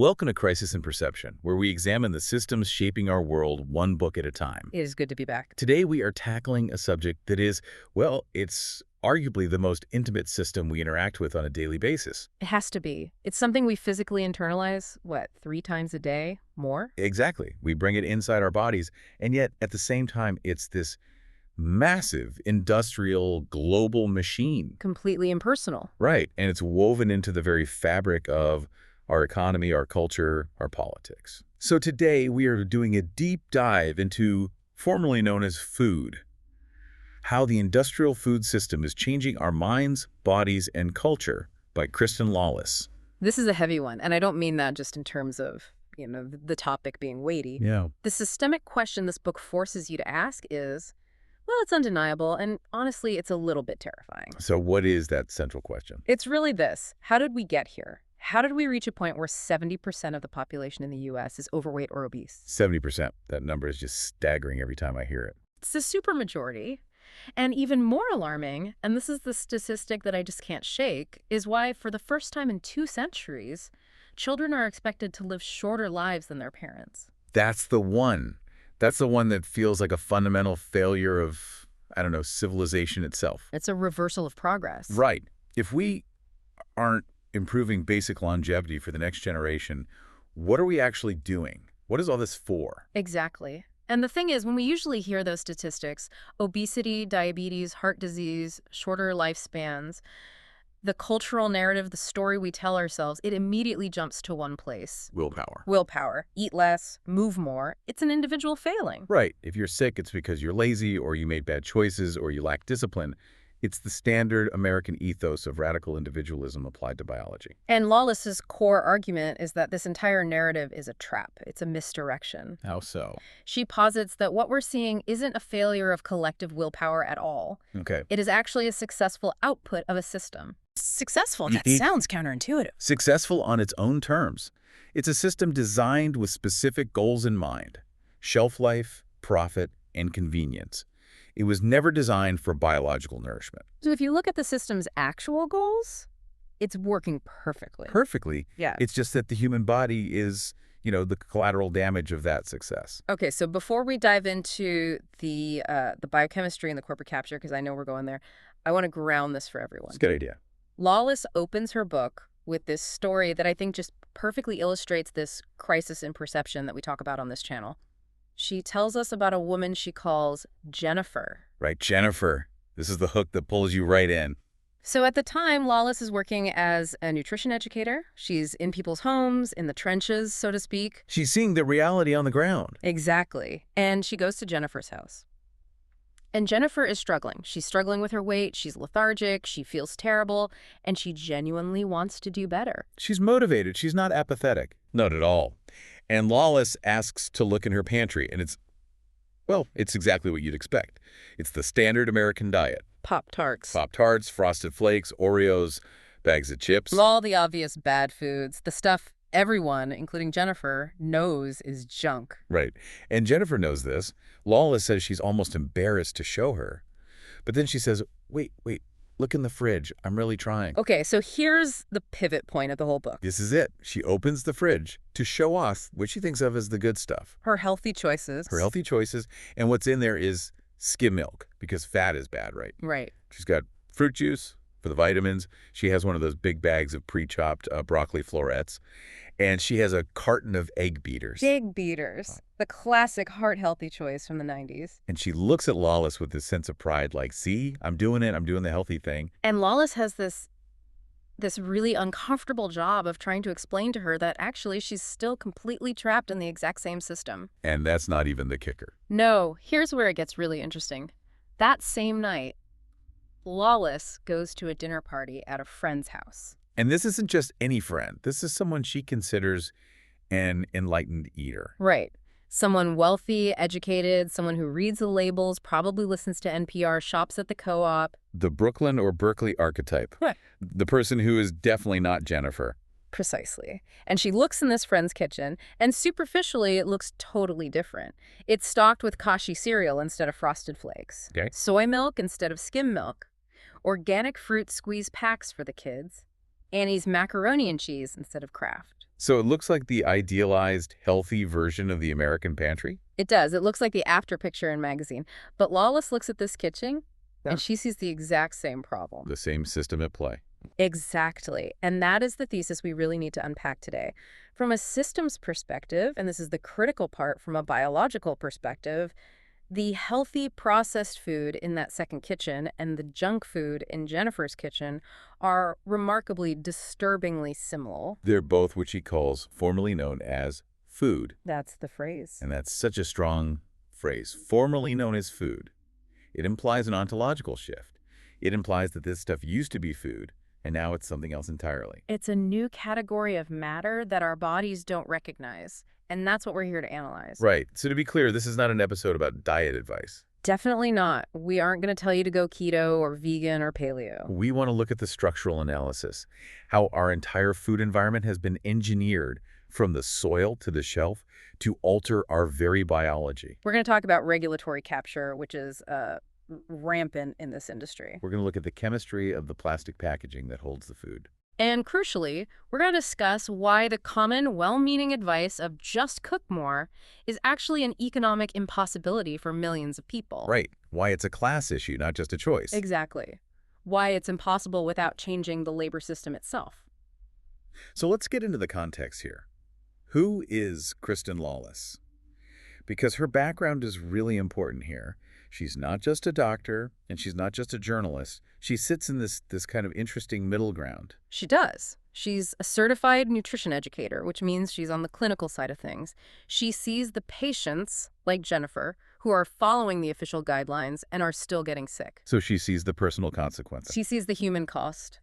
Welcome to Crisis in Perception, where we examine the systems shaping our world one book at a time. It is good to be back. Today we are tackling a subject that is, well, it's arguably the most intimate system we interact with on a daily basis. It has to be. It's something we physically internalize, 3 times a day? More? Exactly. We bring it inside our bodies, and yet at the same time, it's this massive industrial global machine. Completely impersonal. Right, and it's woven into the very fabric of our economy, our culture, our politics. So today we are doing a deep dive into formerly known as food, how the industrial food system is changing our minds, bodies, and culture by Kristin Lawless. This is a heavy one, and I don't mean that just in terms of, the topic being weighty. Yeah. The systemic question this book forces you to ask is, well, it's undeniable, and honestly, it's a little bit terrifying. So what is that central question? It's really this. How did we get here? How did we reach a point where 70% of the population in the U.S. is overweight or obese? 70%. That number is just staggering every time I hear it. It's the supermajority. And even more alarming, and this is the statistic that I just can't shake, is why for the first time in 2 centuries, children are expected to live shorter lives than their parents. That's the one. That's the one that feels like a fundamental failure of, civilization itself. It's a reversal of progress. Right. If we aren't improving basic longevity for the next generation, what are we actually doing? What is all this for? Exactly. And the thing is, when we usually hear those statistics, obesity, diabetes, heart disease, shorter lifespans, the cultural narrative, the story we tell ourselves, it immediately jumps to one place. Willpower. Willpower. Eat less, move more. It's an individual failing. Right. If you're sick, it's because you're lazy or you made bad choices or you lack discipline. It's the standard American ethos of radical individualism applied to biology. And Lawless's core argument is that this entire narrative is a trap. It's a misdirection. How so? She posits that what we're seeing isn't a failure of collective willpower at all. Okay. It is actually a successful output of a system. Successful? That sounds counterintuitive. Successful on its own terms. It's a system designed with specific goals in mind: shelf life, profit, and convenience. It was never designed for biological nourishment. So if you look at the system's actual goals, it's working perfectly. Perfectly. Yeah. It's just that the human body is, the collateral damage of that success. Okay, so before we dive into the biochemistry and the corporate capture, because I know we're going there, I want to ground this for everyone. It's a good idea. Lawless opens her book with this story that I think just perfectly illustrates this crisis in perception that we talk about on this channel. She tells us about a woman she calls Jennifer. Right, Jennifer. This is the hook that pulls you right in. So at the time, Lawless is working as a nutrition educator. She's in people's homes, in the trenches, so to speak. She's seeing the reality on the ground. Exactly. And she goes to Jennifer's house. And Jennifer is struggling. She's struggling with her weight. She's lethargic. She feels terrible. And she genuinely wants to do better. She's motivated. She's not apathetic. Not at all. And Lawless asks to look in her pantry, and it's exactly what you'd expect. It's the standard American diet. Pop-Tarts. Pop-Tarts, Frosted Flakes, Oreos, bags of chips. All the obvious bad foods. The stuff everyone, including Jennifer, knows is junk. Right. And Jennifer knows this. Lawless says she's almost embarrassed to show her. But then she says, wait, look in the fridge. I'm really trying. Okay, so here's the pivot point of the whole book. This is it. She opens the fridge to show off what she thinks of as the good stuff. Her healthy choices. Her healthy choices. And what's in there is skim milk, because fat is bad, right? Right. She's got fruit juice for the vitamins. She has one of those big bags of pre-chopped broccoli florets. And she has a carton of egg beaters. Egg beaters. The classic heart-healthy choice from the 90s. And she looks at Lawless with this sense of pride, like, see, I'm doing it. I'm doing the healthy thing. And Lawless has this really uncomfortable job of trying to explain to her that actually she's still completely trapped in the exact same system. And that's not even the kicker. No, here's where it gets really interesting. That same night, Lawless goes to a dinner party at a friend's house. And this isn't just any friend. This is someone she considers an enlightened eater. Right. Someone wealthy, educated, someone who reads the labels, probably listens to NPR, shops at the co-op. The Brooklyn or Berkeley archetype. Right. The person who is definitely not Jennifer. Precisely. And she looks in this friend's kitchen, and superficially it looks totally different. It's stocked with kashi cereal instead of Frosted Flakes. Okay. Soy milk instead of skim milk. Organic fruit squeeze packs for the kids. Annie's macaroni and cheese instead of Kraft. So it looks like the idealized, healthy version of the American pantry? It does. It looks like the after picture in magazine. But Lawless looks at this kitchen, Yeah. and she sees the exact same problem. The same system at play. Exactly. And that is the thesis we really need to unpack today. From a systems perspective, and this is the critical part from a biological perspective, the healthy processed food in that second kitchen and the junk food in Jennifer's kitchen are remarkably disturbingly similar. They're both what she calls formerly known as food. That's the phrase. And that's such a strong phrase, formerly known as food. It implies an ontological shift. It implies that this stuff used to be food, and now it's something else entirely. It's a new category of matter that our bodies don't recognize, and that's what we're here to analyze. Right. So to be clear, this is not an episode about diet advice. Definitely not. We aren't going to tell you to go keto or vegan or paleo. We want to look at the structural analysis, how our entire food environment has been engineered from the soil to the shelf to alter our very biology. We're going to talk about regulatory capture, which is rampant in this industry. We're going to look at the chemistry of the plastic packaging that holds the food. And crucially, we're going to discuss why the common, well-meaning advice of just cook more is actually an economic impossibility for millions of people. Right. Why it's a class issue, not just a choice. Exactly. Why it's impossible without changing the labor system itself. So let's get into the context here. Who is Kristin Lawless? Because her background is really important here. She's not just a doctor, and she's not just a journalist. She sits in this kind of interesting middle ground. She does. She's a certified nutrition educator, which means she's on the clinical side of things. She sees the patients, like Jennifer, who are following the official guidelines and are still getting sick. So she sees the personal consequences. She sees the human cost.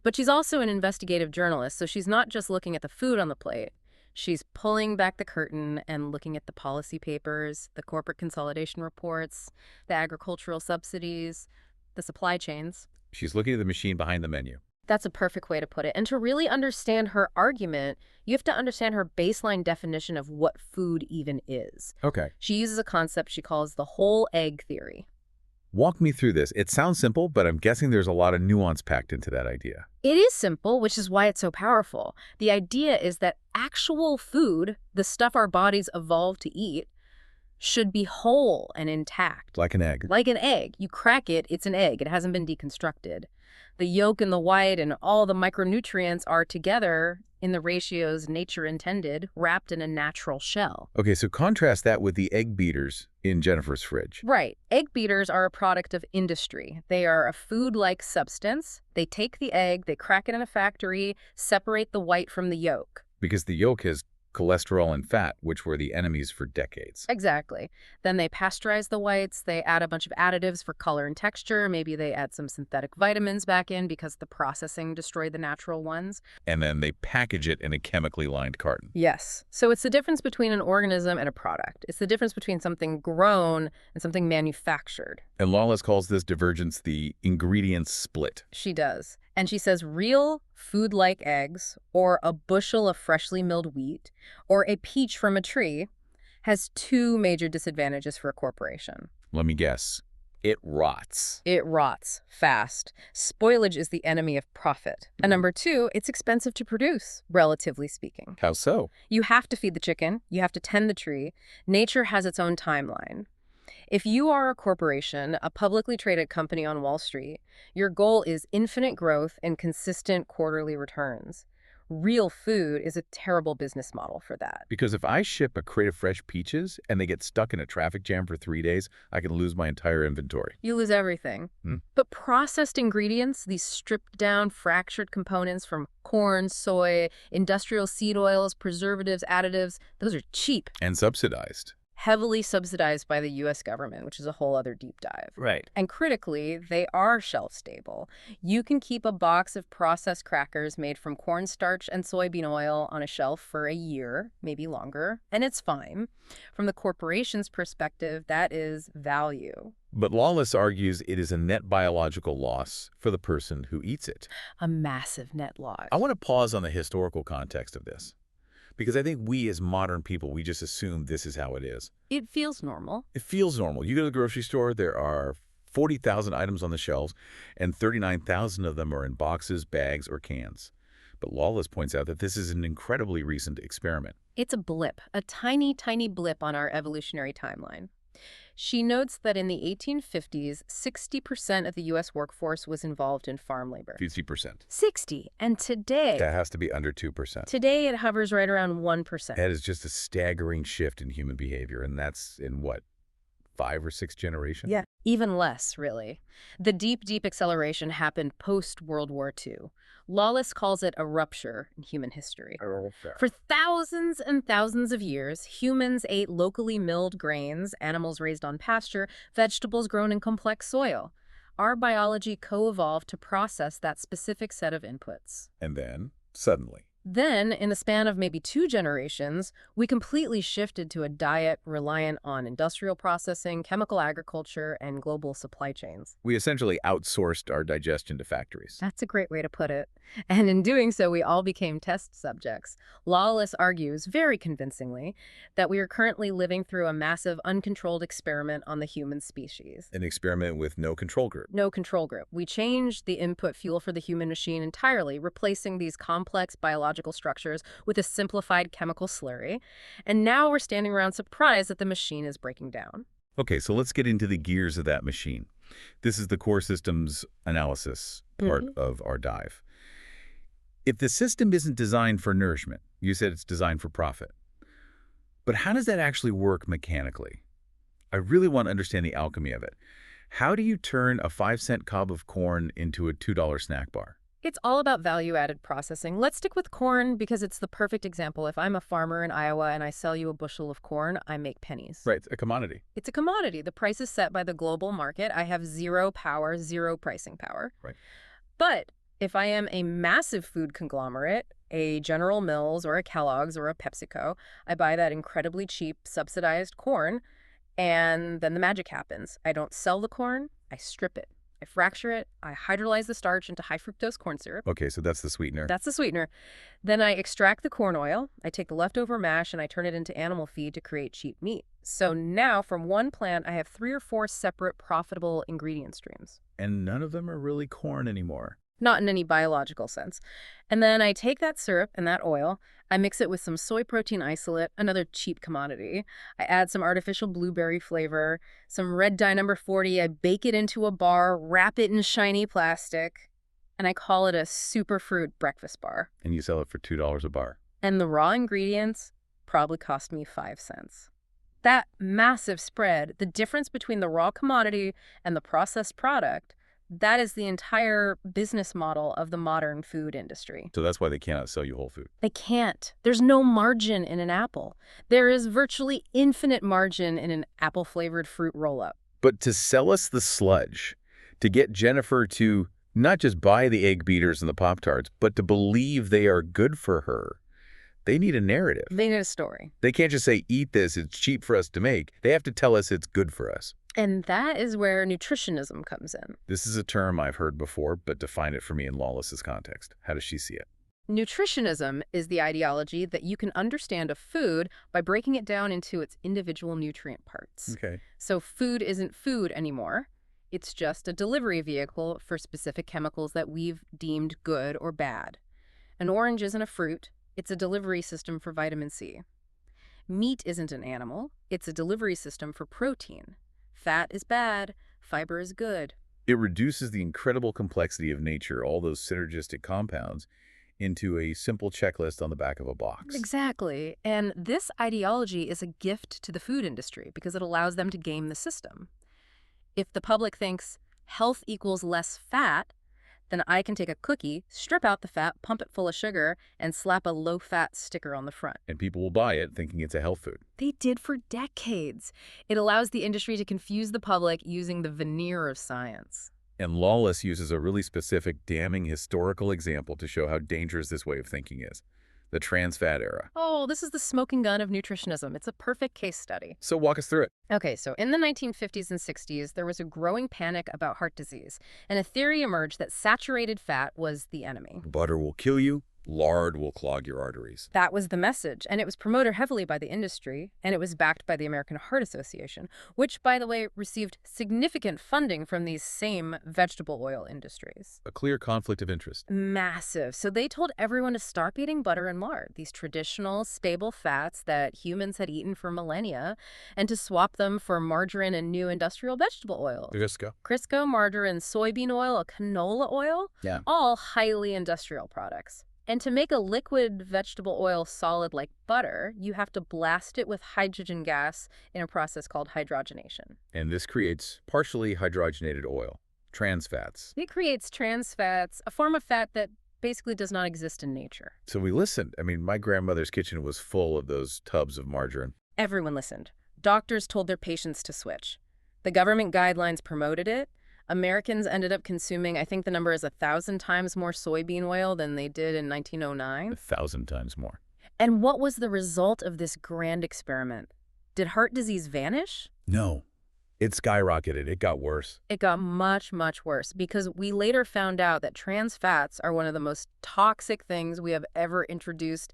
But she's also an investigative journalist, so she's not just looking at the food on the plate. She's pulling back the curtain and looking at the policy papers, the corporate consolidation reports, the agricultural subsidies, the supply chains. She's looking at the machine behind the menu. That's a perfect way to put it. And to really understand her argument, you have to understand her baseline definition of what food even is. Okay. She uses a concept she calls the whole egg theory. Walk me through this. It sounds simple, but I'm guessing there's a lot of nuance packed into that idea. It is simple, which is why it's so powerful. The idea is that actual food, the stuff our bodies evolved to eat, should be whole and intact. Like an egg. Like an egg. You crack it, it's an egg. It hasn't been deconstructed. The yolk and the white and all the micronutrients are together in the ratios nature intended, wrapped in a natural shell. Okay, so contrast that with the egg beaters in Jennifer's fridge. Right. Egg beaters are a product of industry. They are a food-like substance. They take the egg, they crack it in a factory, separate the white from the yolk. Because the yolk has cholesterol and fat, which were the enemies for decades. Exactly. Then they pasteurize the whites, they add a bunch of additives for color and texture, maybe they add some synthetic vitamins back in because the processing destroyed the natural ones. And then they package it in a chemically lined carton. Yes. So it's the difference between an organism and a product. It's the difference between something grown and something manufactured. And Lawless calls this divergence the ingredient split. She does. And she says real food-like eggs, or a bushel of freshly milled wheat, or a peach from a tree, has two major disadvantages for a corporation. Let me guess. It rots. It rots fast. Spoilage is the enemy of profit. And number two, it's expensive to produce, relatively speaking. How so? You have to feed the chicken. You have to tend the tree. Nature has its own timeline. If you are a corporation, a publicly traded company on Wall Street, your goal is infinite growth and consistent quarterly returns. Real food is a terrible business model for that. Because if I ship a crate of fresh peaches and they get stuck in a traffic jam for 3 days, I can lose my entire inventory. You lose everything. But processed ingredients, these stripped down, fractured components from corn, soy, industrial seed oils, preservatives, additives, those are cheap. And subsidized. Heavily subsidized by the U.S. government, which is a whole other deep dive. Right. And critically, they are shelf-stable. You can keep a box of processed crackers made from cornstarch and soybean oil on a shelf for a year, maybe longer, and it's fine. From the corporation's perspective, that is value. But Lawless argues it is a net biological loss for the person who eats it. A massive net loss. I want to pause on the historical context of this. Because I think we as modern people, we just assume this is how it is. It feels normal. It feels normal. You go to the grocery store, there are 40,000 items on the shelves, and 39,000 of them are in boxes, bags, or cans. But Lawless points out that this is an incredibly recent experiment. It's a blip, a tiny, tiny blip on our evolutionary timeline. She notes that in the 1850s, 60% of the U.S. workforce was involved in farm labor. 50%. 60. And today... That has to be under 2%. Today, it hovers right around 1%. That is just a staggering shift in human behavior, and that's in, what, 5 or 6 generations? Yeah, even less, really. The deep, deep acceleration happened post-World War II. Lawless calls it a rupture in human history. For thousands and thousands of years, humans ate locally milled grains, animals raised on pasture, vegetables grown in complex soil. Our biology co-evolved to process that specific set of inputs. And then, suddenly, Then, in the span of maybe 2 generations, we completely shifted to a diet reliant on industrial processing, chemical agriculture, and global supply chains. we essentially outsourced our digestion to factories. That's a great way to put it. And in doing so, we all became test subjects. Lawless argues, very convincingly, that we are currently living through a massive, uncontrolled experiment on the human species. An experiment with no control group. No control group. We changed the input fuel for the human machine entirely, replacing these complex biological structures with a simplified chemical slurry. And now we're standing around surprised that the machine is breaking down. Okay, so let's get into the gears of that machine. This is the core systems analysis part of our dive. If the system isn't designed for nourishment, you said it's designed for profit. But how does that actually work mechanically? I really want to understand the alchemy of it. How do you turn a 5-cent cob of corn into a $2 snack bar? It's all about value-added processing. Let's stick with corn because it's the perfect example. If I'm a farmer in Iowa and I sell you a bushel of corn, I make pennies. Right, it's a commodity. It's a commodity. The price is set by the global market. I have zero power, zero pricing power. Right. But if I am a massive food conglomerate, a General Mills or a Kellogg's or a PepsiCo, I buy that incredibly cheap, subsidized corn, and then the magic happens. I don't sell the corn, I strip it. I fracture it, I hydrolyze the starch into high fructose corn syrup. Okay, so that's the sweetener. That's the sweetener. Then I extract the corn oil, I take the leftover mash, and I turn it into animal feed to create cheap meat. So now, from one plant, I have 3 or 4 separate profitable ingredient streams. And none of them are really corn anymore. Not in any biological sense. And then I take that syrup and that oil, I mix it with some soy protein isolate, another cheap commodity. I add some artificial blueberry flavor, some red dye number 40, I bake it into a bar, wrap it in shiny plastic, and I call it a superfruit breakfast bar. And you sell it for $2 a bar. And the raw ingredients probably cost me 5 cents. That massive spread, the difference between the raw commodity and the processed product, that is the entire business model of the modern food industry. So that's why they cannot sell you whole food. They can't. There's no margin in an apple. There is virtually infinite margin in an apple-flavored fruit roll-up. But to sell us the sludge, to get Jennifer to not just buy the egg beaters and the Pop-Tarts, but to believe they are good for her, they need a narrative. They need a story. They can't just say, eat this, it's cheap for us to make. They have to tell us it's good for us. And that is where nutritionism comes in. This is a term I've heard before, but define it for me in Lawless's context. How does she see it? Nutritionism is the ideology that you can understand a food by breaking it down into its individual nutrient parts. Okay. So food isn't food anymore. It's just a delivery vehicle for specific chemicals that we've deemed good or bad. An orange isn't a fruit. It's a delivery system for vitamin C. Meat isn't an animal. It's a delivery system for protein. Fat is bad. Fiber is good. It reduces the incredible complexity of nature, all those synergistic compounds, into a simple checklist on the back of a box. Exactly. And this ideology is a gift to the food industry because it allows them to game the system. If the public thinks health equals less fat, then I can take a cookie, strip out the fat, pump it full of sugar, and slap a low-fat sticker on the front. And people will buy it thinking it's a health food. They did for decades. It allows the industry to confuse the public using the veneer of science. And Lawless uses a really specific, damning historical example to show how dangerous this way of thinking is. The trans fat era. Oh, this is the smoking gun of nutritionism. It's a perfect case study. So walk us through it. Okay, so in the 1950s and 60s, there was a growing panic about heart disease, and a theory emerged that saturated fat was the enemy. Butter will kill you. Lard will clog your arteries. That was the message, and it was promoted heavily by the industry, and it was backed by the American Heart Association, which, by the way, received significant funding from these same vegetable oil industries. A clear conflict of interest. Massive. So they told everyone to stop eating butter and lard, these traditional, stable fats that humans had eaten for millennia, and to swap them for margarine and new industrial vegetable oils. Crisco, margarine, soybean oil, a canola oil, all highly industrial products. And to make a liquid vegetable oil solid like butter, you have to blast it with hydrogen gas in a process called hydrogenation. And this creates partially hydrogenated oil, trans fats. It creates trans fats, a form of fat that basically does not exist in nature. So we listened. I mean, my grandmother's kitchen was full of those tubs of margarine. Everyone listened. Doctors told their patients to switch. The government guidelines promoted it. Americans ended up consuming, I think the number is 1,000 times more soybean oil than they did in 1909. 1,000 times more. And what was the result of this grand experiment? Did heart disease vanish? No. It skyrocketed. It got worse. It got much, much worse because we later found out that trans fats are one of the most toxic things we have ever introduced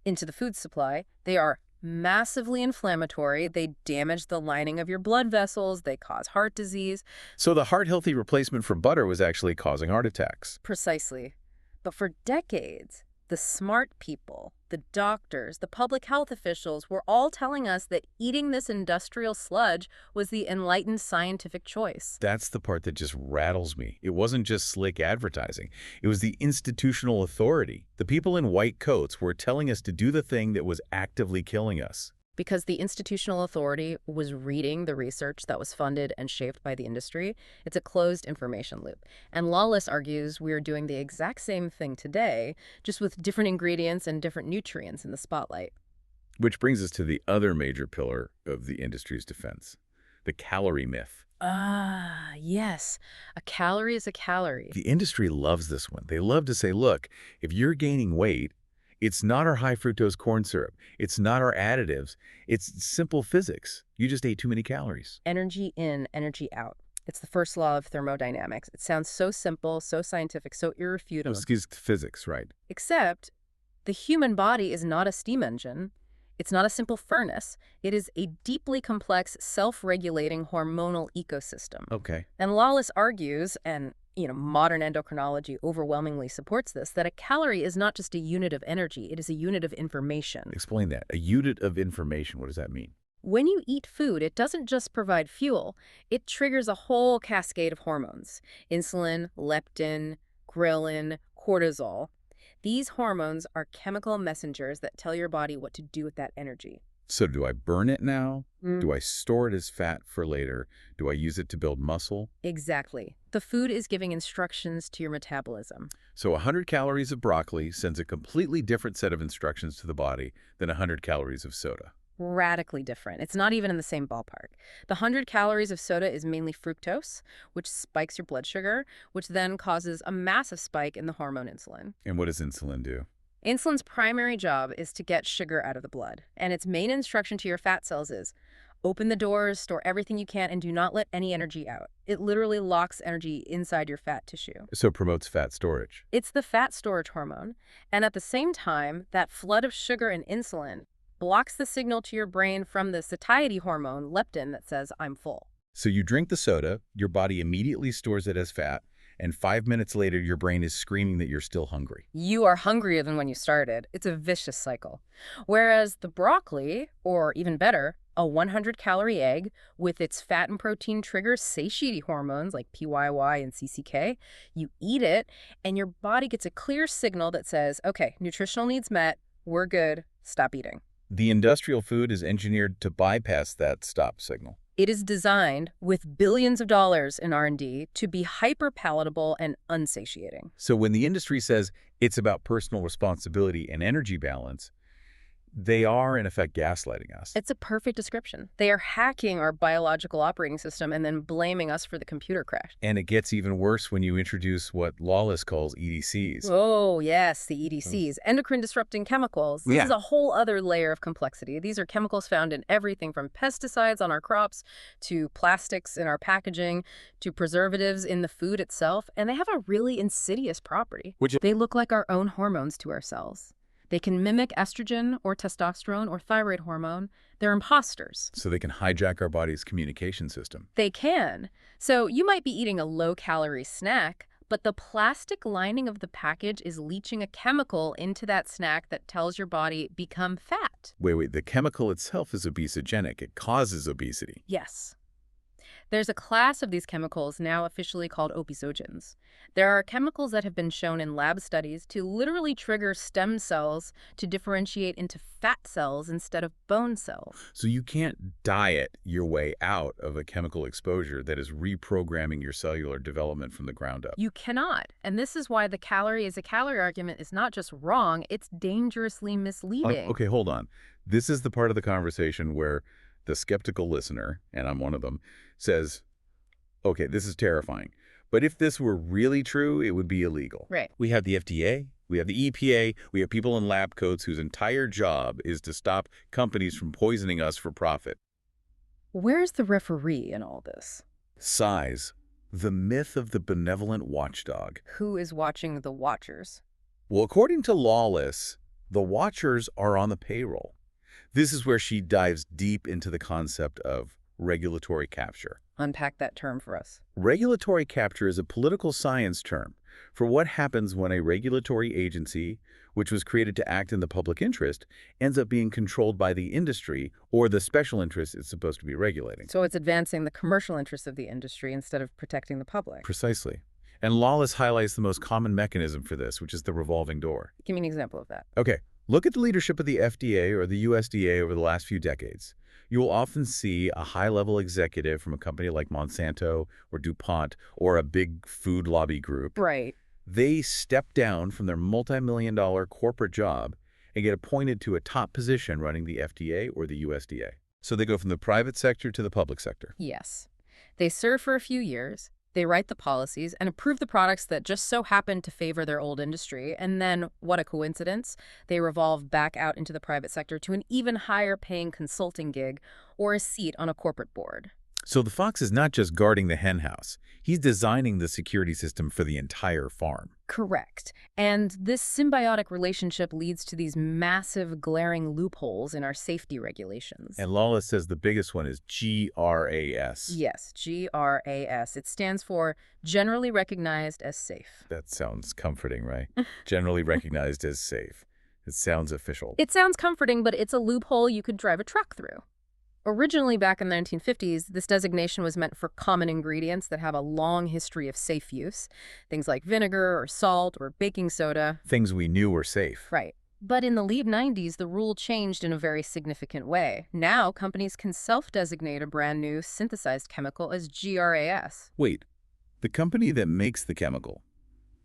into the food supply. They are massively inflammatory. They damage the lining of your blood vessels. They cause heart disease. So the heart-healthy replacement for butter was actually causing heart attacks. Precisely. But for decades, the smart people, the doctors, the public health officials were all telling us that eating this industrial sludge was the enlightened scientific choice. That's the part that just rattles me. It wasn't just slick advertising. It was the institutional authority. The people in white coats were telling us to do the thing that was actively killing us. Because the institutional authority was reading the research that was funded and shaped by the industry. It's a closed information loop. And Lawless argues we're doing the exact same thing today, just with different ingredients and different nutrients in the spotlight. Which brings us to the other major pillar of the industry's defense, the calorie myth. Ah, yes. A calorie is a calorie. The industry loves this one. They love to say, look, if you're gaining weight, it's not our high fructose corn syrup. It's not our additives. It's simple physics. You just ate too many calories. Energy in, energy out. It's the first law of thermodynamics. It sounds so simple, so scientific, so irrefutable. Excuse physics, right? Except the human body is not a steam engine. It's not a simple furnace. It is a deeply complex, self-regulating hormonal ecosystem. Okay. And Lawless argues, and modern endocrinology overwhelmingly supports this, that a calorie is not just a unit of energy, it is a unit of information. Explain that. A unit of information, what does that mean? When you eat food, it doesn't just provide fuel, it triggers a whole cascade of hormones. Insulin, leptin, ghrelin, cortisol. These hormones are chemical messengers that tell your body what to do with that energy. So do I burn it now? Do I store it as fat for later? Do I use it to build muscle? Exactly. The food is giving instructions to your metabolism. So 100 calories of broccoli sends a completely different set of instructions to the body than 100 calories of soda. Radically different. It's not even in the same ballpark. The 100 calories of soda is mainly fructose, which spikes your blood sugar, which then causes a massive spike in the hormone insulin. And what does insulin do? Insulin's primary job is to get sugar out of the blood, and its main instruction to your fat cells is open the doors, store everything you can, and do not let any energy out. It literally locks energy inside your fat tissue. So it promotes fat storage. It's the fat storage hormone, and at the same time, that flood of sugar and insulin blocks the signal to your brain from the satiety hormone, leptin, that says, I'm full. So you drink the soda, your body immediately stores it as fat, and 5 minutes later, your brain is screaming that you're still hungry. You are hungrier than when you started. It's a vicious cycle. Whereas the broccoli, or even better, a 100-calorie egg with its fat and protein triggers satiety hormones like PYY and CCK, you eat it, and your body gets a clear signal that says, okay, nutritional needs met, we're good, stop eating. The industrial food is engineered to bypass that stop signal. It is designed with billions of dollars in R&D to be hyper-palatable and unsatiating. So when the industry says it's about personal responsibility and energy balance, They are, in effect, gaslighting us. It's a perfect description. They are hacking our biological operating system and then blaming us for the computer crash. And it gets even worse when you introduce what Lawless calls EDCs. Oh, yes, the EDCs, endocrine-disrupting chemicals. This is a whole other layer of complexity. These are chemicals found in everything from pesticides on our crops to plastics in our packaging to preservatives in the food itself. And they have a really insidious property. They look like our own hormones to our cells. They can mimic estrogen or testosterone or thyroid hormone. They're imposters. So they can hijack our body's communication system. They can. So you might be eating a low-calorie snack, but the plastic lining of the package is leaching a chemical into that snack that tells your body, become fat. Wait, the chemical itself is obesogenic. It causes obesity. Yes. There's a class of these chemicals now officially called obesogens. There are chemicals that have been shown in lab studies to literally trigger stem cells to differentiate into fat cells instead of bone cells. So you can't diet your way out of a chemical exposure that is reprogramming your cellular development from the ground up. You cannot. And this is why the calorie is a calorie argument is not just wrong, it's dangerously misleading. Okay, hold on. This is the part of the conversation where the skeptical listener, and I'm one of them, says, okay, this is terrifying. But if this were really true, it would be illegal. Right. We have the FDA, we have the EPA, we have people in lab coats whose entire job is to stop companies from poisoning us for profit. Where's the referee in all this? Size, the myth of the benevolent watchdog. Who is watching the watchers? Well, according to Lawless, the watchers are on the payroll. This is where she dives deep into the concept of regulatory capture. Unpack that term for us. Regulatory capture is a political science term for what happens when a regulatory agency, which was created to act in the public interest, ends up being controlled by the industry or the special interest it's supposed to be regulating. So it's advancing the commercial interests of the industry instead of protecting the public. Precisely. And Lawless highlights the most common mechanism for this, which is the revolving door. Give me an example of that. Okay, look at the leadership of the FDA or the USDA over the last few decades. You will often see a high-level executive from a company like Monsanto or DuPont or a big food lobby group. Right. They step down from their multi-million-dollar corporate job and get appointed to a top position running the FDA or the USDA. So they go from the private sector to the public sector. Yes. They serve for a few years. They write the policies and approve the products that just so happen to favor their old industry. And then, what a coincidence, they revolve back out into the private sector to an even higher paying consulting gig or a seat on a corporate board. So the fox is not just guarding the hen house. He's designing the security system for the entire farm. Correct. And this symbiotic relationship leads to these massive, glaring loopholes in our safety regulations. And Lawless says the biggest one is GRAS. Yes, GRAS. It stands for Generally Recognized as Safe. That sounds comforting, right? Generally recognized as safe. It sounds official. It sounds comforting, but it's a loophole you could drive a truck through. Originally, back in the 1950s, this designation was meant for common ingredients that have a long history of safe use. Things like vinegar or salt or baking soda. Things we knew were safe. Right. But in the late 90s, the rule changed in a very significant way. Now, companies can self-designate a brand new synthesized chemical as GRAS. Wait, the company that makes the chemical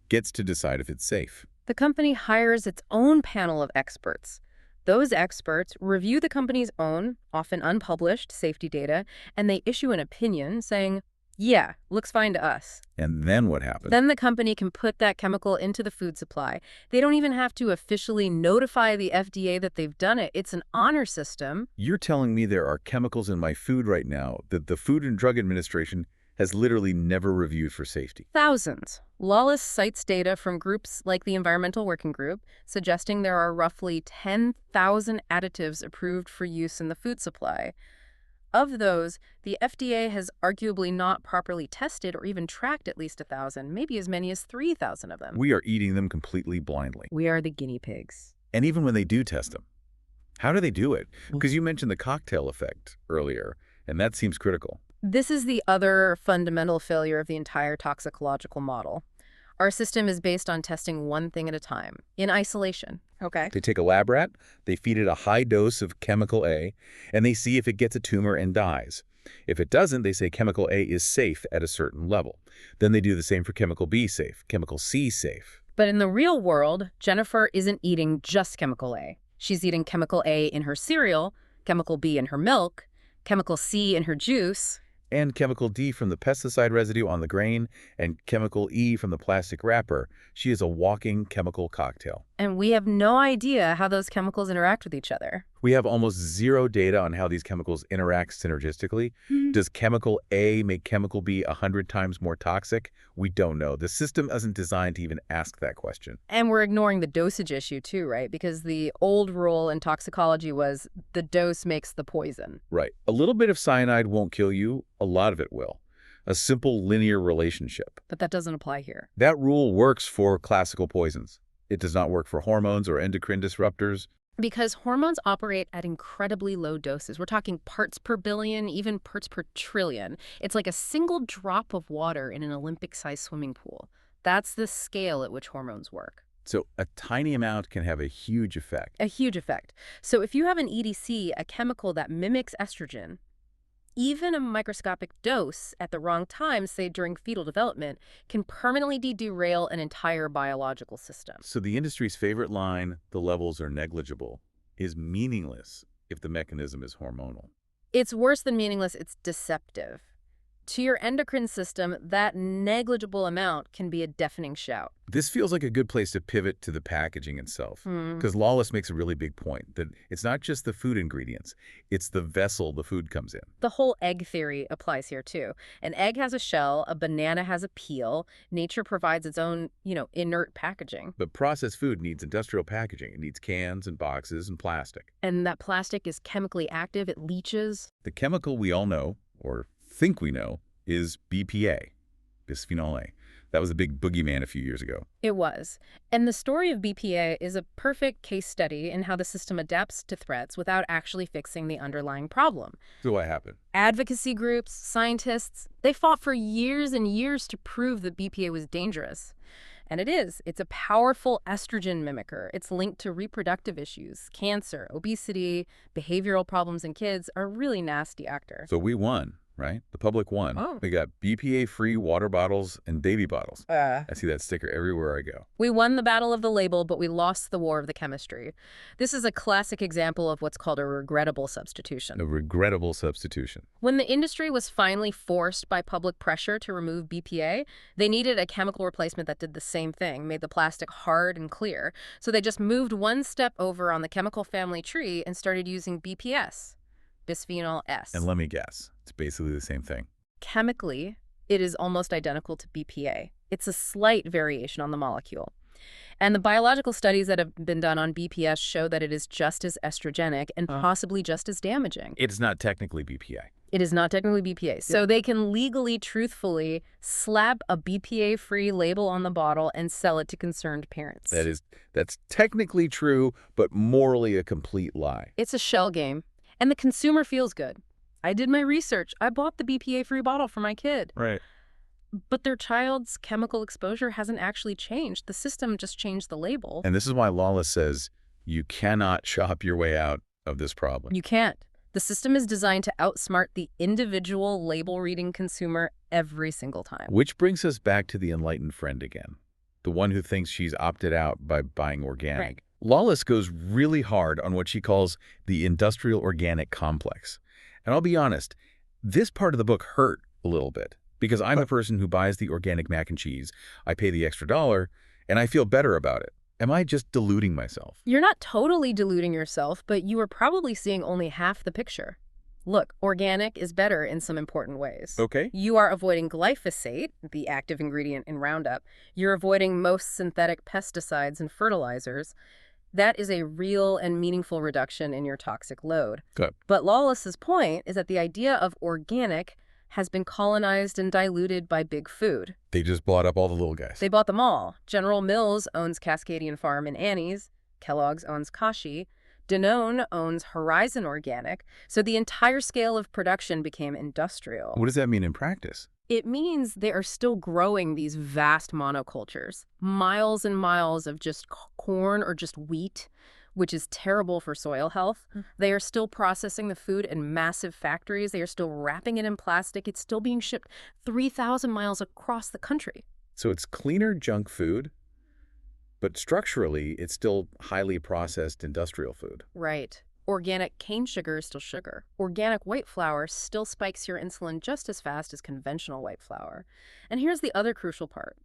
gets to decide if it's safe. The company hires its own panel of experts. Those experts review the company's own, often unpublished, safety data, and they issue an opinion saying, yeah, looks fine to us. And then what happens? Then the company can put that chemical into the food supply. They don't even have to officially notify the FDA that they've done it. It's an honor system. You're telling me there are chemicals in my food right now that the Food and Drug Administration has literally never reviewed for safety. Thousands. Lawless cites data from groups like the Environmental Working Group, suggesting there are roughly 10,000 additives approved for use in the food supply. Of those, the FDA has arguably not properly tested or even tracked at least 1,000, maybe as many as 3,000 of them. We are eating them completely blindly. We are the guinea pigs. And even when they do test them, how do they do it? Because you mentioned the cocktail effect earlier, and that seems critical. This is the other fundamental failure of the entire toxicological model. Our system is based on testing one thing at a time, in isolation. Okay. They take a lab rat, they feed it a high dose of chemical A, and they see if it gets a tumor and dies. If it doesn't, they say chemical A is safe at a certain level. Then they do the same for chemical B safe, chemical C safe. But in the real world, Jennifer isn't eating just chemical A. She's eating chemical A in her cereal, chemical B in her milk, chemical C in her juice. And chemical D from the pesticide residue on the grain, and chemical E from the plastic wrapper. She is a walking chemical cocktail. And we have no idea how those chemicals interact with each other. We have almost zero data on how these chemicals interact synergistically. Does chemical A make chemical B 100 times more toxic? We don't know. The system isn't designed to even ask that question. And we're ignoring the dosage issue too, right? Because the old rule in toxicology was the dose makes the poison. Right. A little bit of cyanide won't kill you. A lot of it will. A simple linear relationship. But that doesn't apply here. That rule works for classical poisons. It does not work for hormones or endocrine disruptors. Because hormones operate at incredibly low doses. We're talking parts per billion, even parts per trillion. It's like a single drop of water in an Olympic-sized swimming pool. That's the scale at which hormones work. So a tiny amount can have a huge effect. A huge effect. So if you have an EDC, a chemical that mimics estrogen, even a microscopic dose at the wrong time, say during fetal development, can permanently derail an entire biological system. So the industry's favorite line, "the levels are negligible," is meaningless if the mechanism is hormonal. It's worse than meaningless, it's deceptive. To your endocrine system, that negligible amount can be a deafening shout. This feels like a good place to pivot to the packaging itself, because Lawless makes a really big point that it's not just the food ingredients, it's the vessel the food comes in. The whole egg theory applies here too. An egg has a shell, a banana has a peel. Nature provides its own, inert packaging. But processed food needs industrial packaging. It needs cans and boxes and plastic. And that plastic is chemically active, it leaches. The chemical we all know, or think we know, is BPA, bisphenol A. That was a big boogeyman a few years ago. It was. And the story of BPA is a perfect case study in how the system adapts to threats without actually fixing the underlying problem. So what happened? Advocacy groups, scientists, they fought for years and years to prove that BPA was dangerous. And it is. It's a powerful estrogen mimicker. It's linked to reproductive issues. Cancer, obesity, behavioral problems in kids are a really nasty actor. So we won, right? The public won. Oh. We got BPA-free water bottles and baby bottles. I see that sticker everywhere I go. We won the battle of the label, but we lost the war of the chemistry. This is a classic example of what's called a regrettable substitution. A regrettable substitution. When the industry was finally forced by public pressure to remove BPA, they needed a chemical replacement that did the same thing, made the plastic hard and clear. So they just moved one step over on the chemical family tree and started using BPS, bisphenol S. And let me guess, it's basically the same thing. Chemically, it is almost identical to BPA. It's a slight variation on the molecule. And the biological studies that have been done on BPS show that it is just as estrogenic and possibly just as damaging. It's not technically BPA. It is not technically BPA. So they can legally, truthfully slap a BPA-free label on the bottle and sell it to concerned parents. That's technically true, but morally a complete lie. It's a shell game. And the consumer feels good. I did my research. I bought the BPA-free bottle for my kid. Right. But their child's chemical exposure hasn't actually changed. The system just changed the label. And this is why Lawless says you cannot shop your way out of this problem. You can't. The system is designed to outsmart the individual label-reading consumer every single time. Which brings us back to the enlightened friend again, the one who thinks she's opted out by buying organic. Right. Lawless goes really hard on what she calls the industrial organic complex. And I'll be honest, this part of the book hurt a little bit because I'm a person who buys the organic mac and cheese. I pay the extra $1 and I feel better about it. Am I just deluding myself? You're not totally deluding yourself, but you are probably seeing only half the picture. Look, organic is better in some important ways. Okay. You are avoiding glyphosate, the active ingredient in Roundup. You're avoiding most synthetic pesticides and fertilizers. That is a real and meaningful reduction in your toxic load. Good. But Lawless's point is that the idea of organic has been colonized and diluted by big food. They just bought up all the little guys. They bought them all. General Mills owns Cascadian Farm and Annie's. Kellogg's owns Kashi. Danone owns Horizon Organic. So the entire scale of production became industrial. What does that mean in practice? It means they are still growing these vast monocultures, miles and miles of just corn or just wheat, which is terrible for soil health. They are still processing the food in massive factories. They are still wrapping it in plastic. It's still being shipped 3,000 miles across the country. So it's cleaner junk food, But structurally, it's still highly processed industrial food. Right. Organic cane sugar is still sugar. Organic white flour still spikes your insulin just as fast as conventional white flour. And here's the other crucial part.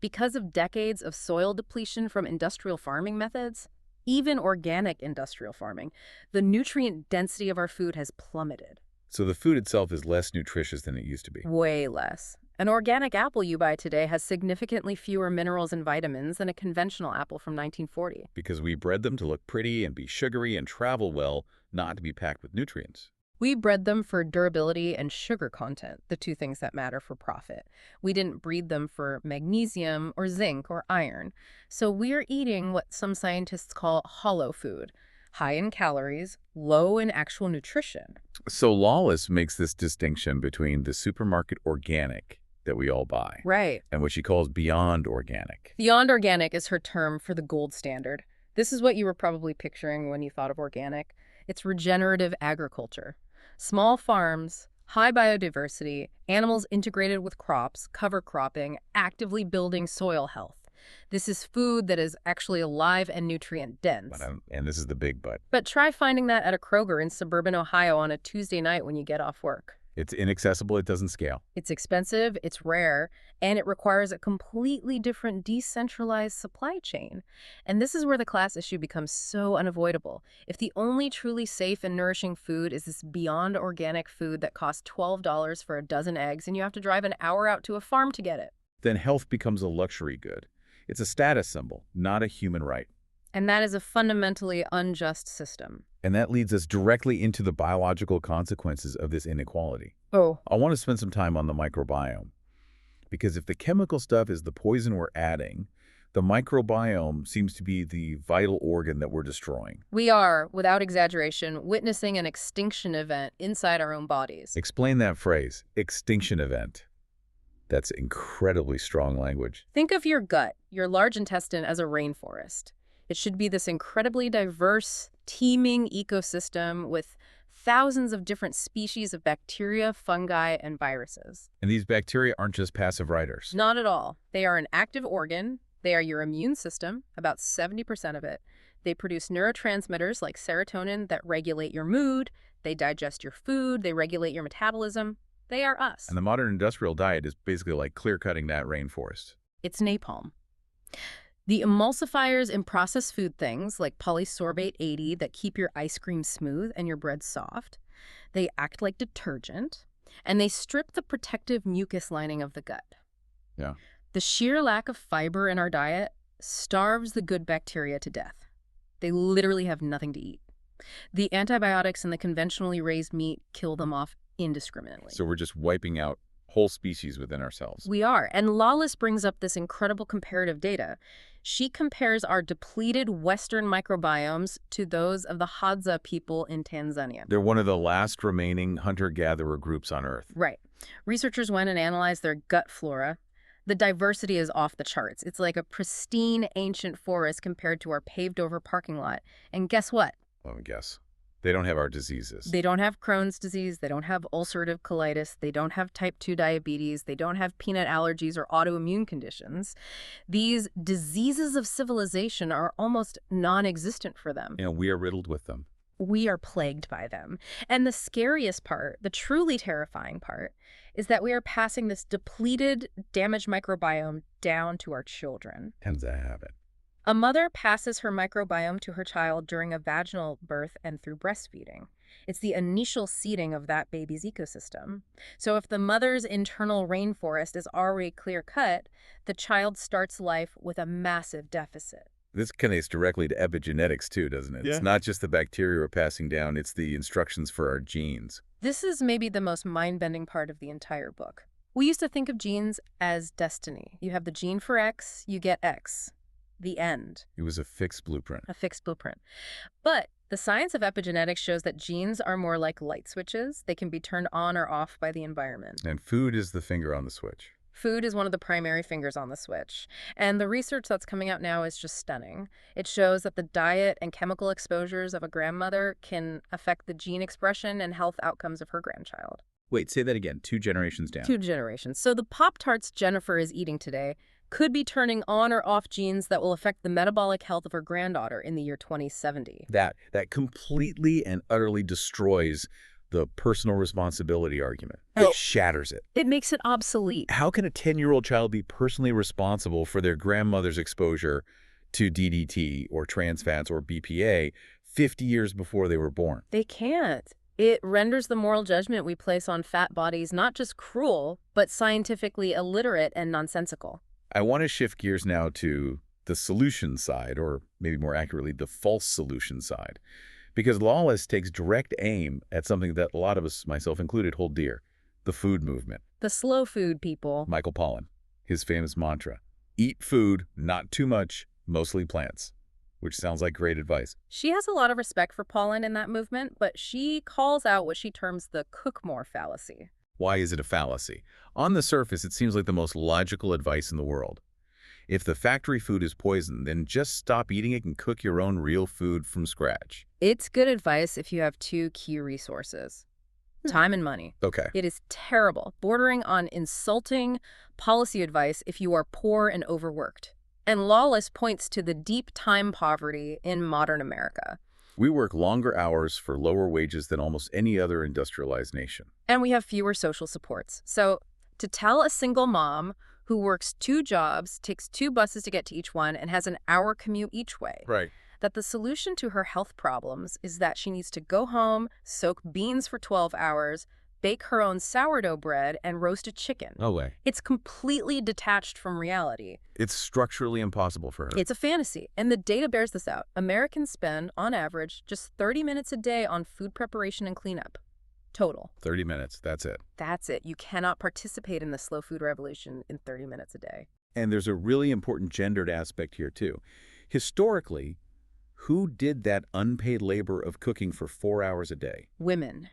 Because of decades of soil depletion from industrial farming methods, even organic industrial farming, the nutrient density of our food has plummeted. So the food itself is less nutritious than it used to be. Way less. An organic apple you buy today has significantly fewer minerals and vitamins than a conventional apple from 1940. Because we bred them to look pretty and be sugary and travel well, not to be packed with nutrients. We bred them for durability and sugar content, the two things that matter for profit. We didn't breed them for magnesium or zinc or iron. So we're eating what some scientists call hollow food, high in calories, low in actual nutrition. So Lawless makes this distinction between the supermarket organic that we all buy, Right. and what she calls beyond organic. Beyond organic is her term for the gold standard. This is what you were probably picturing when you thought of organic. It's regenerative agriculture. Small farms, high biodiversity, animals integrated with crops, cover cropping, actively building soil health. This is food that is actually alive and nutrient dense. And this is the big but. But try finding that at a Kroger in suburban Ohio on a Tuesday night when you get off work. It's inaccessible, it doesn't scale. It's expensive, it's rare, and it requires a completely different decentralized supply chain. And this is where the class issue becomes so unavoidable. If the only truly safe and nourishing food is this beyond organic food that costs $12 for a dozen eggs and you have to drive an hour out to a farm to get it, then health becomes a luxury good. It's a status symbol, not a human right. and that is a fundamentally unjust system. And that leads us directly into the biological consequences of this inequality. Oh. I want to spend some time on the microbiome. Because if the chemical stuff is the poison we're adding, the microbiome seems to be the vital organ that we're destroying. We are, without exaggeration, witnessing an extinction event inside our own bodies. Explain that phrase, extinction event. That's incredibly strong language. Think of your gut, your large intestine, as a rainforest. It should be this incredibly diverse, teeming ecosystem with thousands of different species of bacteria, fungi, and viruses. And these bacteria aren't just passive writers. Not at all. They are an active organ. They are your immune system, about 70% of it. They produce neurotransmitters like serotonin that regulate your mood. They digest your food. They regulate your metabolism. They are us. And the modern industrial diet is basically like clear-cutting that rainforest. It's napalm. The emulsifiers in processed food things like polysorbate 80 that keep your ice cream smooth and your bread soft, they act like detergent, and they strip the protective mucus lining of the gut. Yeah. The sheer lack of fiber in our diet starves the good bacteria to death. They literally have nothing to eat. The antibiotics in the conventionally raised meat kill them off indiscriminately. So we're just wiping out whole species within ourselves. We are. And Lawless brings up this incredible comparative data. She compares our depleted Western microbiomes to those of the Hadza people in Tanzania. They're one of the last remaining hunter-gatherer groups on Earth. Right. Researchers went and analyzed their gut flora. The diversity is off the charts. It's like a pristine ancient forest compared to our paved-over parking lot. And guess what? Let me guess. They don't have our diseases. They don't have Crohn's disease. They don't have ulcerative colitis. They don't have type 2 diabetes. They don't have peanut allergies or autoimmune conditions. These diseases of civilization are almost non-existent for them. And we are riddled with them. We are plagued by them. And the scariest part, the truly terrifying part, is that we are passing this depleted, damaged microbiome down to our children. Tends to have it. A mother passes her microbiome to her child during a vaginal birth and through breastfeeding. It's the initial seeding of that baby's ecosystem. So if the mother's internal rainforest is already clear-cut, the child starts life with a massive deficit. This connects directly to epigenetics too, doesn't it? Yeah. It's not just the bacteria we're passing down, it's the instructions for our genes. This is maybe the most mind-bending part of the entire book. We used to think of genes as destiny. You have the gene for X, you get X. The end. It was a fixed blueprint. A fixed blueprint. But the science of epigenetics shows that genes are more like light switches. They can be turned on or off by the environment. And food is the finger on the switch. Food is one of the primary fingers on the switch. And the research that's coming out now is just stunning. It shows that the diet and chemical exposures of a grandmother can affect the gene expression and health outcomes of her grandchild. Wait, say that again. 2 generations down. 2 generations. So the Pop-Tarts Jennifer is eating today could be turning on or off genes that will affect the metabolic health of her granddaughter in the year 2070. That completely and utterly destroys the personal responsibility argument. It shatters it. It makes it obsolete. How can a 10-year-old child be personally responsible for their grandmother's exposure to DDT or trans fats or BPA 50 years before they were born? They can't. It renders the moral judgment we place on fat bodies not just cruel, but scientifically illiterate and nonsensical. I want to shift gears now to the solution side, or maybe more accurately, the false solution side. Because Lawless takes direct aim at something that a lot of us, myself included, hold dear, the food movement. The slow food people. Michael Pollan, his famous mantra, eat food, not too much, mostly plants, which sounds like great advice. She has a lot of respect for Pollan in that movement, but she calls out what she terms the cook more fallacy. Why is it a fallacy? On the surface, it seems like the most logical advice in the world. If the factory food is poison, then just stop eating it and cook your own real food from scratch. It's good advice if you have two key resources, time and money. Okay. It is terrible, bordering on insulting policy advice if you are poor and overworked. And Lawless points to the deep time poverty in modern America. We work longer hours for lower wages than almost any other industrialized nation. And we have fewer social supports. So to tell a single mom who works 2 jobs, takes 2 buses to get to each one, and has an hour commute each way, Right. that the solution to her health problems is that she needs to go home, soak beans for 12 hours, bake her own sourdough bread, and roast a chicken. No way. It's completely detached from reality. It's structurally impossible for her. It's a fantasy, and the data bears this out. Americans spend, on average, just 30 minutes a day on food preparation and cleanup. Total. 30 minutes, that's it. That's it. You cannot participate in the slow food revolution in 30 minutes a day. And there's a really important gendered aspect here, too. Historically, who did that unpaid labor of cooking for 4 hours a day? Women.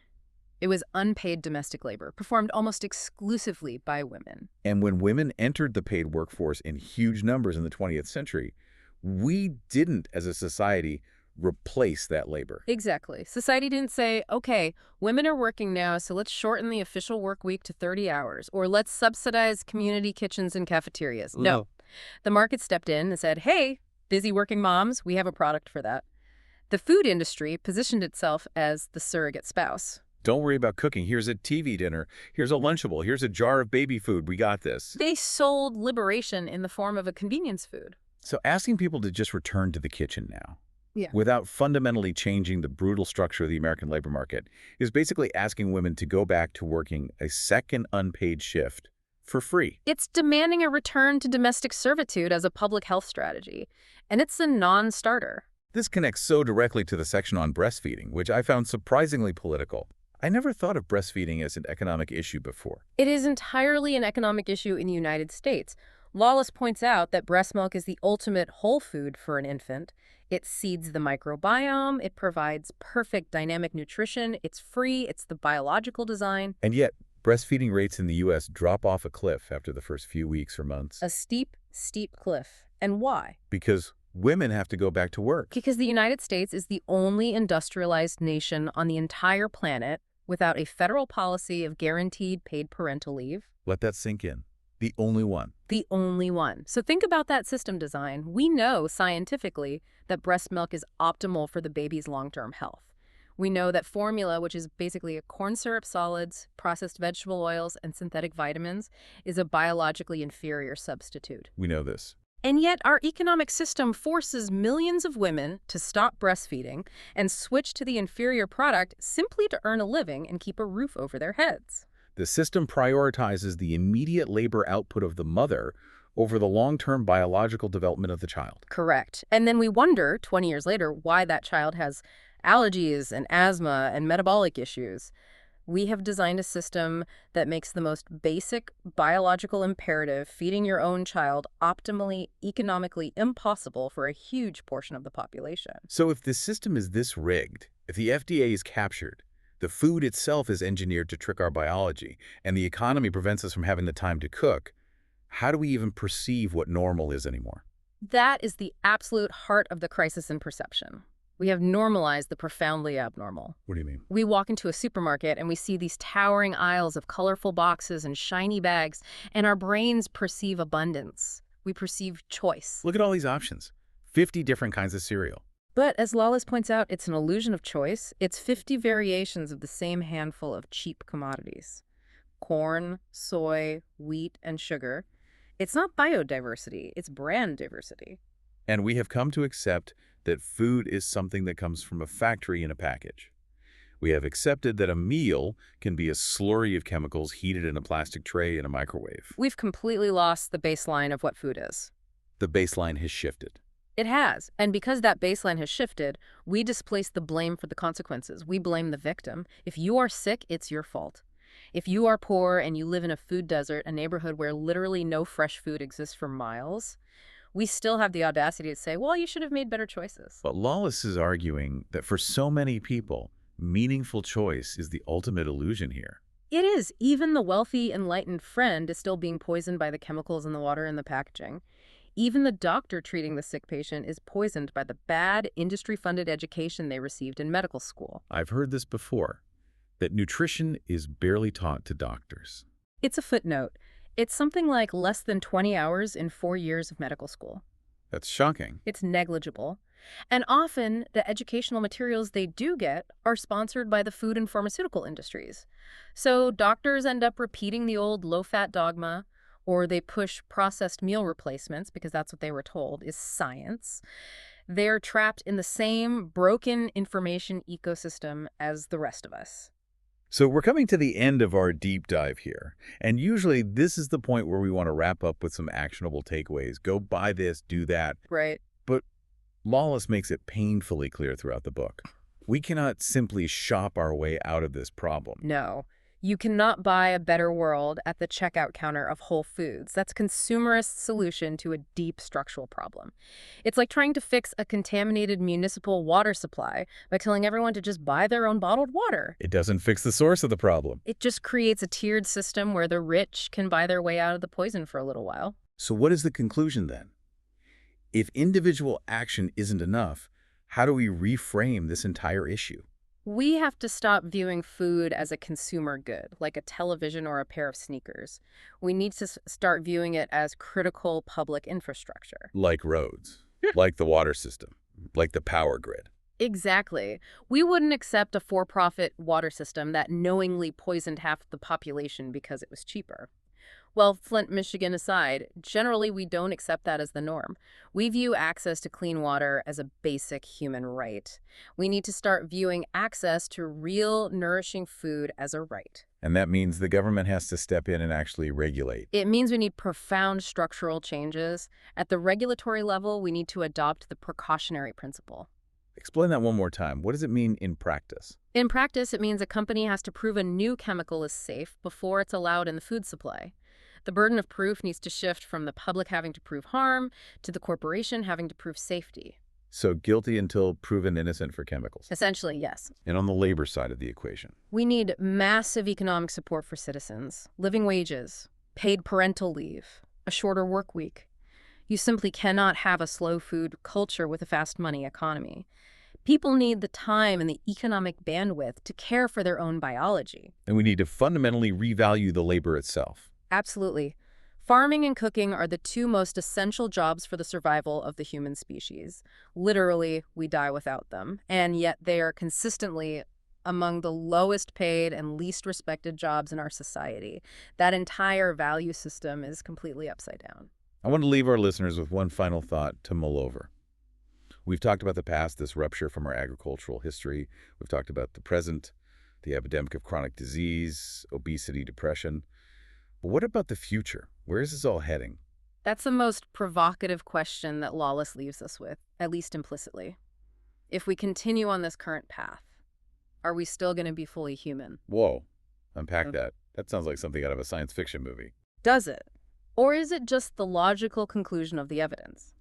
It was unpaid domestic labor, performed almost exclusively by women. And when women entered the paid workforce in huge numbers in the 20th century, we didn't, as a society, replace that labor. Exactly. Society didn't say, okay, women are working now, so let's shorten the official work week to 30 hours, or let's subsidize community kitchens and cafeterias. No. The market stepped in and said, hey, busy working moms, we have a product for that. The food industry positioned itself as the surrogate spouse. Don't worry about cooking. Here's a TV dinner. Here's a Lunchable. Here's a jar of baby food. We got this. They sold liberation in the form of a convenience food. So asking people to just return to the kitchen now, Yeah. without fundamentally changing the brutal structure of the American labor market, is basically asking women to go back to working a second unpaid shift for free. It's demanding a return to domestic servitude as a public health strategy, and it's a non-starter. This connects so directly to the section on breastfeeding, which I found surprisingly political. I never thought of breastfeeding as an economic issue before. It is entirely an economic issue in the United States. Lawless points out that breast milk is the ultimate whole food for an infant. It seeds the microbiome, it provides perfect dynamic nutrition, it's free, it's the biological design. And yet, breastfeeding rates in the U.S. drop off a cliff after the first few weeks or months. A steep, steep cliff. And why? Because women have to go back to work. Because the United States is the only industrialized nation on the entire planet without a federal policy of guaranteed paid parental leave. Let that sink in. The only one. The only one. So think about that system design. We know scientifically that breast milk is optimal for the baby's long-term health. We know that formula, which is basically corn syrup solids, processed vegetable oils, and synthetic vitamins, is a biologically inferior substitute. We know this. And yet our economic system forces millions of women to stop breastfeeding and switch to the inferior product simply to earn a living and keep a roof over their heads. The system prioritizes the immediate labor output of the mother over the long-term biological development of the child. Correct. And then we wonder, 20 years later, why that child has allergies and asthma and metabolic issues. We have designed a system that makes the most basic biological imperative, feeding your own child, optimally, economically impossible for a huge portion of the population. So if the system is this rigged, if the FDA is captured, the food itself is engineered to trick our biology, and the economy prevents us from having the time to cook, how do we even perceive what normal is anymore? That is the absolute heart of the crisis in perception. We have normalized the profoundly abnormal. What do you mean? We walk into a supermarket and we see these towering aisles of colorful boxes and shiny bags, and our brains perceive abundance. We perceive choice. Look at all these options. 50 different kinds of cereal. But as Lawless points out, it's an illusion of choice. It's 50 variations of the same handful of cheap commodities. Corn, soy, wheat, and sugar. It's not biodiversity, it's brand diversity. And we have come to accept that food is something that comes from a factory in a package. We have accepted that a meal can be a slurry of chemicals heated in a plastic tray in a microwave. We've completely lost the baseline of what food is. The baseline has shifted. It has, and because that baseline has shifted, we displace the blame for the consequences. We blame the victim. If you are sick, it's your fault. If you are poor and you live in a food desert, a neighborhood where literally no fresh food exists for miles, we still have the audacity to say, well, you should have made better choices. But Lawless is arguing that for so many people, meaningful choice is the ultimate illusion here. It is. Even the wealthy, enlightened friend is still being poisoned by the chemicals in the water and the packaging. Even the doctor treating the sick patient is poisoned by the bad, industry-funded education they received in medical school. I've heard this before, that nutrition is barely taught to doctors. It's a footnote. It's something like less than 20 hours in 4 years of medical school. That's shocking. It's negligible. And often, the educational materials they do get are sponsored by the food and pharmaceutical industries. So doctors end up repeating the old low-fat dogma, or they push processed meal replacements because that's what they were told is science. They're trapped in the same broken information ecosystem as the rest of us. So we're coming to the end of our deep dive here. And usually this is the point where we want to wrap up with some actionable takeaways. Go buy this, do that. Right. But Lawless makes it painfully clear throughout the book. We cannot simply shop our way out of this problem. No. You cannot buy a better world at the checkout counter of Whole Foods. That's a consumerist solution to a deep structural problem. It's like trying to fix a contaminated municipal water supply by telling everyone to just buy their own bottled water. It doesn't fix the source of the problem. It just creates a tiered system where the rich can buy their way out of the poison for a little while. So what is the conclusion then? If individual action isn't enough, how do we reframe this entire issue? We have to stop viewing food as a consumer good, like a television or a pair of sneakers. We need to start viewing it as critical public infrastructure. Like roads, like the water system, like the power grid. Exactly. We wouldn't accept a for-profit water system that knowingly poisoned half the population because it was cheaper. Well, Flint, Michigan aside, generally we don't accept that as the norm. We view access to clean water as a basic human right. We need to start viewing access to real, nourishing food as a right. And that means the government has to step in and actually regulate. It means we need profound structural changes. At the regulatory level, we need to adopt the precautionary principle. Explain that one more time. What does it mean in practice? In practice, it means a company has to prove a new chemical is safe before it's allowed in the food supply. The burden of proof needs to shift from the public having to prove harm to the corporation having to prove safety. So guilty until proven innocent for chemicals. Essentially, yes. And on the labor side of the equation. We need massive economic support for citizens, living wages, paid parental leave, a shorter work week. You simply cannot have a slow food culture with a fast money economy. People need the time and the economic bandwidth to care for their own biology. And we need to fundamentally revalue the labor itself. Absolutely. Farming and cooking are the two most essential jobs for the survival of the human species. Literally, we die without them, and yet they are consistently among the lowest paid and least respected jobs in our society. That entire value system is completely upside down. I want to leave our listeners with one final thought to mull over. We've talked about the past, this rupture from our agricultural history. We've talked about the present, the epidemic of chronic disease, obesity, depression. But what about the future? Where is this all heading? That's the most provocative question that Lawless leaves us with, at least implicitly. If we continue on this current path, are we still going to be fully human? Whoa, unpack that. That sounds like something out of a science fiction movie. Does it? Or is it just the logical conclusion of the evidence?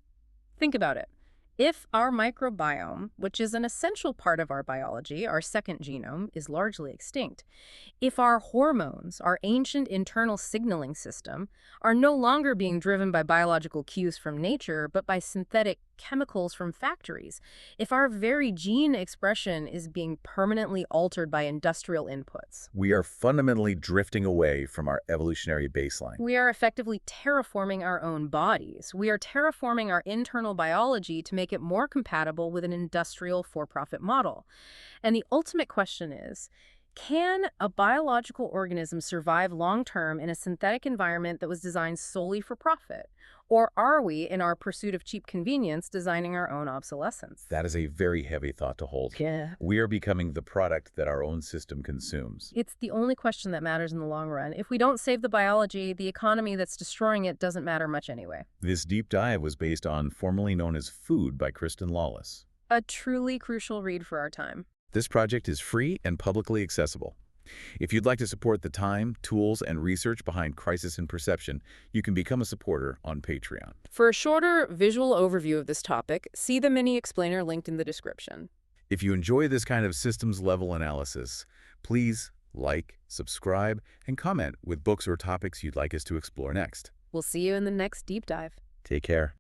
Think about it. If our microbiome, which is an essential part of our biology, our second genome, is largely extinct, if our hormones, our ancient internal signaling system, are no longer being driven by biological cues from nature, but by synthetic chemicals from factories, if our very gene expression is being permanently altered by industrial inputs? We are fundamentally drifting away from our evolutionary baseline. We are effectively terraforming our own bodies. We are terraforming our internal biology to make it more compatible with an industrial for-profit model. And the ultimate question is, can a biological organism survive long-term in a synthetic environment that was designed solely for profit? Or are we, in our pursuit of cheap convenience, designing our own obsolescence? That is a very heavy thought to hold. Yeah. We are becoming the product that our own system consumes. It's the only question that matters in the long run. If we don't save the biology, the economy that's destroying it doesn't matter much anyway. This deep dive was based on formerly known as Food by Kristin Lawless. A truly crucial read for our time. This project is free and publicly accessible. If you'd like to support the time, tools, and research behind Crisis in Perception, you can become a supporter on Patreon. For a shorter visual overview of this topic, see the mini explainer linked in the description. If you enjoy this kind of systems-level analysis, please like, subscribe, and comment with books or topics you'd like us to explore next. We'll see you in the next deep dive. Take care.